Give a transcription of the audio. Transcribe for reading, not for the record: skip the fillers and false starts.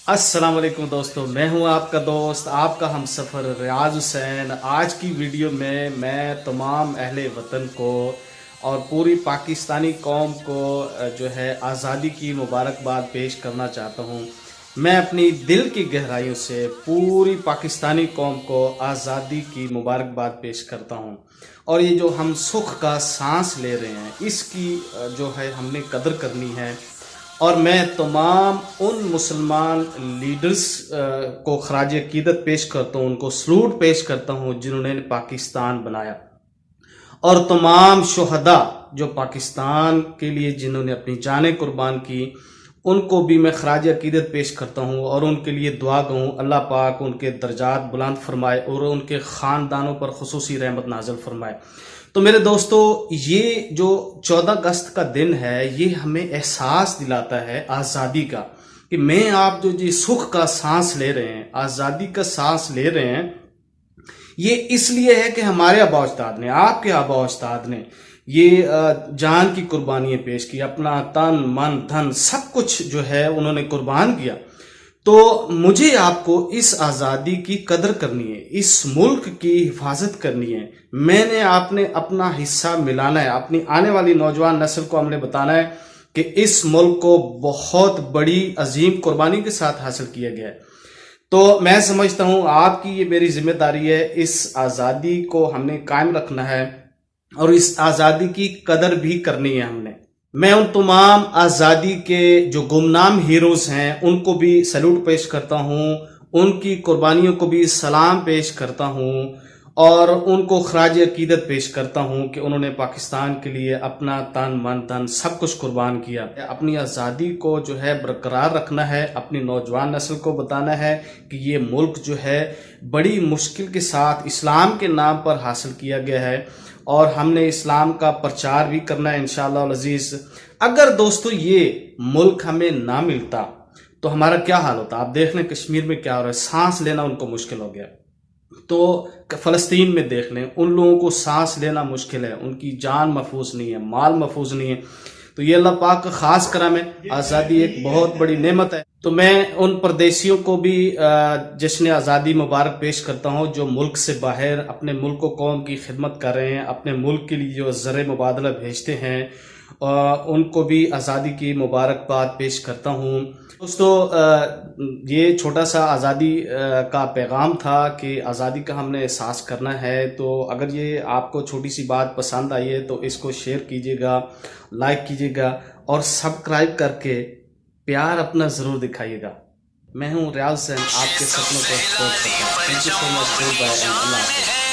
السلام علیکم دوستو، میں ہوں آپ کا دوست، آپ کا ہم سفر ریاض حسین۔ آج کی ویڈیو میں تمام اہل وطن کو اور پوری پاکستانی قوم کو جو ہے آزادی کی مبارکباد پیش کرنا چاہتا ہوں۔ میں اپنی دل کی گہرائیوں سے پوری پاکستانی قوم کو آزادی کی مبارکباد پیش کرتا ہوں، اور یہ جو ہم سکھ کا سانس لے رہے ہیں اس کی جو ہے ہم نے قدر کرنی ہے۔ اور میں تمام ان مسلمان لیڈرز کو خراج عقیدت پیش کرتا ہوں، ان کو سلوٹ پیش کرتا ہوں جنہوں نے پاکستان بنایا، اور تمام شہداء جو پاکستان کے لیے جنہوں نے اپنی جانیں قربان کی، ان کو بھی میں خراج عقیدت پیش کرتا ہوں اور ان کے لیے دعا گوں اللہ پاک ان کے درجات بلند فرمائے اور ان کے خاندانوں پر خصوصی رحمت نازل فرمائے۔ تو میرے دوستو، یہ جو 14 اگست کا دن ہے یہ ہمیں احساس دلاتا ہے آزادی کا، کہ میں آپ جو جی سکھ کا سانس لے رہے ہیں، آزادی کا سانس لے رہے ہیں، یہ اس لیے ہے کہ ہمارے آباء و اجداد نے، آپ کے آباء و اجداد نے یہ جان کی قربانیاں پیش کی، اپنا تن من دھن سب کچھ جو ہے انہوں نے قربان کیا۔ تو مجھے آپ کو اس آزادی کی قدر کرنی ہے، اس ملک کی حفاظت کرنی ہے۔ میں نے آپ نے اپنا حصہ ملانا ہے، اپنی آنے والی نوجوان نسل کو ہم نے بتانا ہے کہ اس ملک کو بہت بڑی عظیم قربانی کے ساتھ حاصل کیا گیا ہے۔ تو میں سمجھتا ہوں آپ کی یہ میری ذمہ داری ہے، اس آزادی کو ہم نے قائم رکھنا ہے اور اس آزادی کی قدر بھی کرنی ہے ہم نے۔ میں ان تمام آزادی کے جو گمنام ہیروز ہیں ان کو بھی سیلوٹ پیش کرتا ہوں، ان کی قربانیوں کو بھی سلام پیش کرتا ہوں اور ان کو خراج عقیدت پیش کرتا ہوں کہ انہوں نے پاکستان کے لیے اپنا تن من دھن سب کچھ قربان کیا۔ اپنی آزادی کو جو ہے برقرار رکھنا ہے، اپنی نوجوان نسل کو بتانا ہے کہ یہ ملک جو ہے بڑی مشکل کے ساتھ اسلام کے نام پر حاصل کیا گیا ہے، اور ہم نے اسلام کا پرچار بھی کرنا ہے انشاءاللہ العزیز۔ اگر دوستو یہ ملک ہمیں نہ ملتا تو ہمارا کیا حال ہوتا؟ آپ دیکھ لیں کشمیر میں کیا ہو رہا ہے، سانس لینا ان کو مشکل ہو گیا۔ تو فلسطین میں دیکھ لیں، ان لوگوں کو سانس لینا مشکل ہے، ان کی جان محفوظ نہیں ہے، مال محفوظ نہیں ہے۔ تو یہ اللہ پاک کا خاص کرم ہے، آزادی ایک بہت بڑی نعمت ہے۔ تو میں ان پردیسیوں کو بھی جشن آزادی مبارک پیش کرتا ہوں جو ملک سے باہر اپنے ملک و قوم کی خدمت کر رہے ہیں، اپنے ملک کے لیے جو زر مبادلہ بھیجتے ہیں، ان کو بھی آزادی کی مبارکباد پیش کرتا ہوں۔ دوستو، یہ چھوٹا سا آزادی کا پیغام تھا کہ آزادی کا ہم نے احساس کرنا ہے۔ تو اگر یہ آپ کو چھوٹی سی بات پسند آئی ہے تو اس کو شیئر کیجیے گا، لائک کیجیے گا اور سبسکرائب کر کے پیار اپنا ضرور دکھائیے گا۔ میں ہوں ریاض حسین، آپ کے سپنوں کو سپورٹ کرتا ہوں۔ تھینک یو سو مچ، اللہ حافظ۔